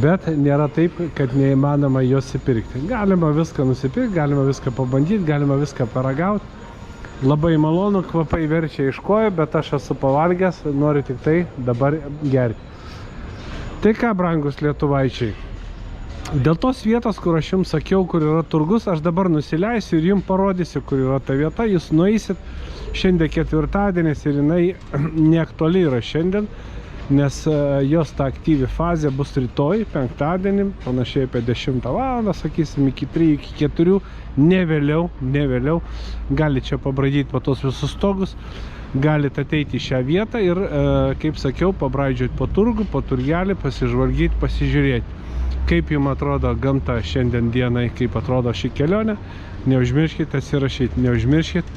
bet nėra taip, kad neįmanoma jos įpirkti. Galima viską nusipirkti, galima viską pabandyti, galima viską paragauti. Labai malonu, kvapai verčia iš kojų, bet aš esu pavalgęs, noriu tik tai dabar gerti. Tai ką, brangus lietuvaičiai, dėl tos vietos, kur aš jums sakiau, kur yra turgus, aš dabar nusileisiu ir jums parodysiu, kur yra ta vieta. Jūs nueisit šiandien ketvirtadienis ir jinai neaktuali yra šiandien, nes jos ta aktyvi fazė bus rytoj, penktadienį, panašiai apie 10 valandą, sakysim, iki 3, iki 4, ne vėliau. Galite čia pabradyti po tos visus stogus, galite ateiti į šią vietą ir, kaip sakiau, pabraidžioti po turgų, po turgelį, pasižvalgyti, pasižiūrėti. Kaip jums atrodo gamta šiandien dienai, kaip atrodo ši kelionė, neužmirškite atsirašyti, neužmirškite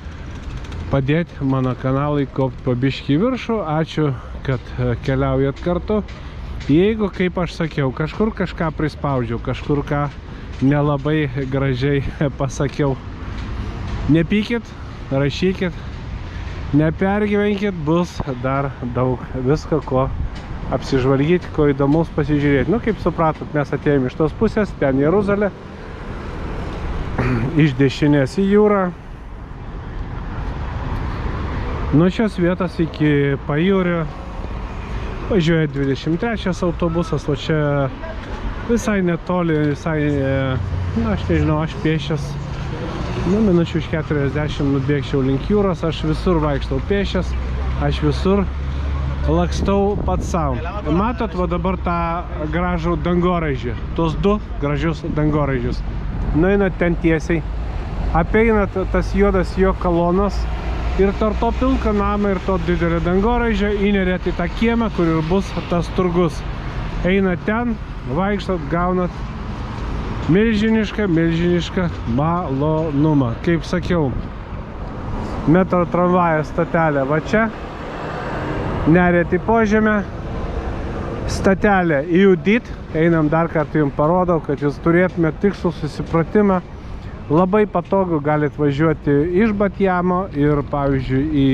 padėti mano kanalui kopti po biškį į viršų. Ačiū, kad keliaujat kartu. Jeigu, kaip aš sakiau, kažkur kažką prispaudžiau, kažkur ką nelabai gražiai pasakiau, nepykit, rašykit, nepergyvenkit, bus dar daug visko, ko apsižvalgyti, ko įdomus pasižiūrėti. Nu, kaip supratot, mes atėjome iš tos pusės, ten Jeruzalė, iš dešinės į jūrą. Nuo šios vietos iki pajūrio važiuoja 23 autobusas, o čia visai netoli, na, aš nežinau, aš pėsčias, minučių iš 40 nubėgčiau link jūros, aš visur vaikštau pėsčias, aš visur lakstau pats savo. Matot, va dabar tą gražų dangoraižį, tos 2 gražius dangoraižius. Nueinat ten tiesiai, apeinat tas juodas jo kolonas, ir tarp to pilką namą ir to didelio dangoraižio įnerėt į tą kiemą, kur ir bus tas turgus. Einat ten, vaikštat, gaunat milžinišką malonumą. Kaip sakiau, metro tramvajo stotelė va čia, nerėt į požemę, statelė į Judit. Einam dar kartą jums parodau, kad jūs turėtumėte tikslų susipratimą. Labai patogu, galit važiuoti iš Batjamo ir, pavyzdžiui,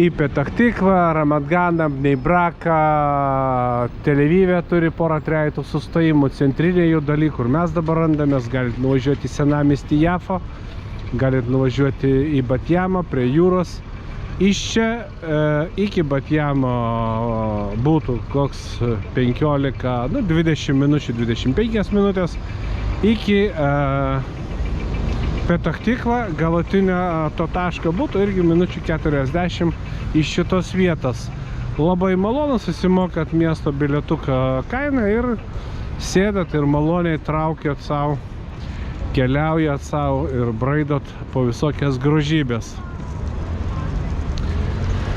į Petach Tikvą, Ramat Ganą, Bnei Braką, Tel Avive turi porą trejetų sustojimų, centrinė jų daly, kur mes dabar randamės. Galit nuvažiuoti į senamiestį Jafo, galit nuvažiuoti į Batjamą prie jūros. Iš čia iki Batjamo būtų koks 20 minučių, 25 minutės. Iki Petach Tikva galutinio to taško būtų irgi minučių 40 iš šitos vietos. Labai malonu, susimokat miesto bilietuką kainą ir sėdat ir maloniai traukiat savo, keliaujat savo ir braidot po visokias grožybės.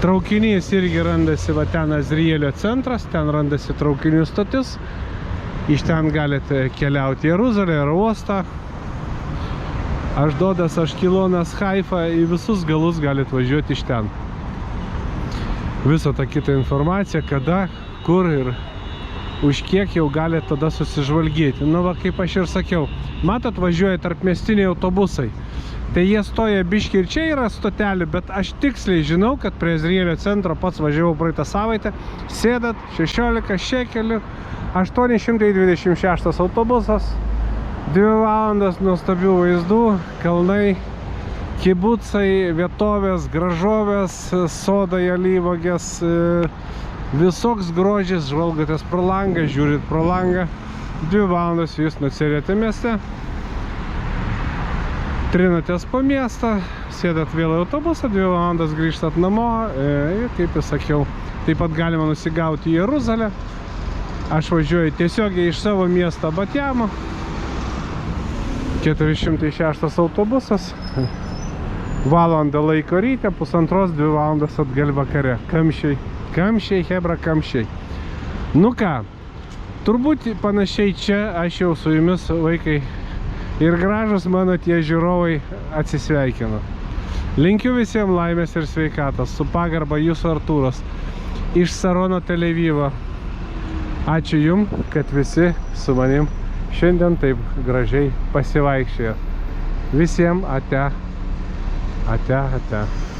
Traukinys irgi randasi va ten Azrielio centras, ten randasi traukinių stotis. Iš ten galite keliauti į Jeruzalę, į uostą. Ašdodas, Aškilonas, Haifa, į visus galus galite važiuoti iš ten. Visą tą kitą informaciją, kada, kur ir už kiek jau galite tada susižvalgyti. Nu va, kaip aš ir sakiau, matot, važiuoja tarpmiestiniai autobusai. Tai jie stoja biškį ir čia yra stotelė, bet aš tiksliai žinau, kad prie Azrielio centro pats važiavau praeitą savaitę. Sėdat 16 šekelių, 826 autobusas, 2 valandas nuostabių vaizdų, kalnai, kibucai, vietovės, gražovės, sodai, alyvuogės, visoks grožis, žvalgatės pro langą, žiūrit pro langą, 2 valandas jūs nutsirėte mieste, trinatės po miestą, sėdat vėl į autobusą, 2 valandas grįžtat namo ir, kaip jau sakiau, taip pat galima nusigauti į Jeruzalę. Aš važiuoju tiesiogiai iš savo miesto Batjamo. 406 autobusas. Valandą laiko ryte, 1,5–2 valandas atgal vakare. Kamščiai, kamščiai, hebra, kamščiai. Nu ką, turbūt panašiai čia aš jau su jumis, vaikai ir gražus mano tie žiūrovai, atsisveikinu. Linkiu visiems laimės ir sveikatos. Su pagarba jūsų Artūras iš Sarono Tel Avivo. Ačiū jum, kad visi su manim šiandien taip gražiai pasivaikščiojo. Visiems ate. Ate, ate.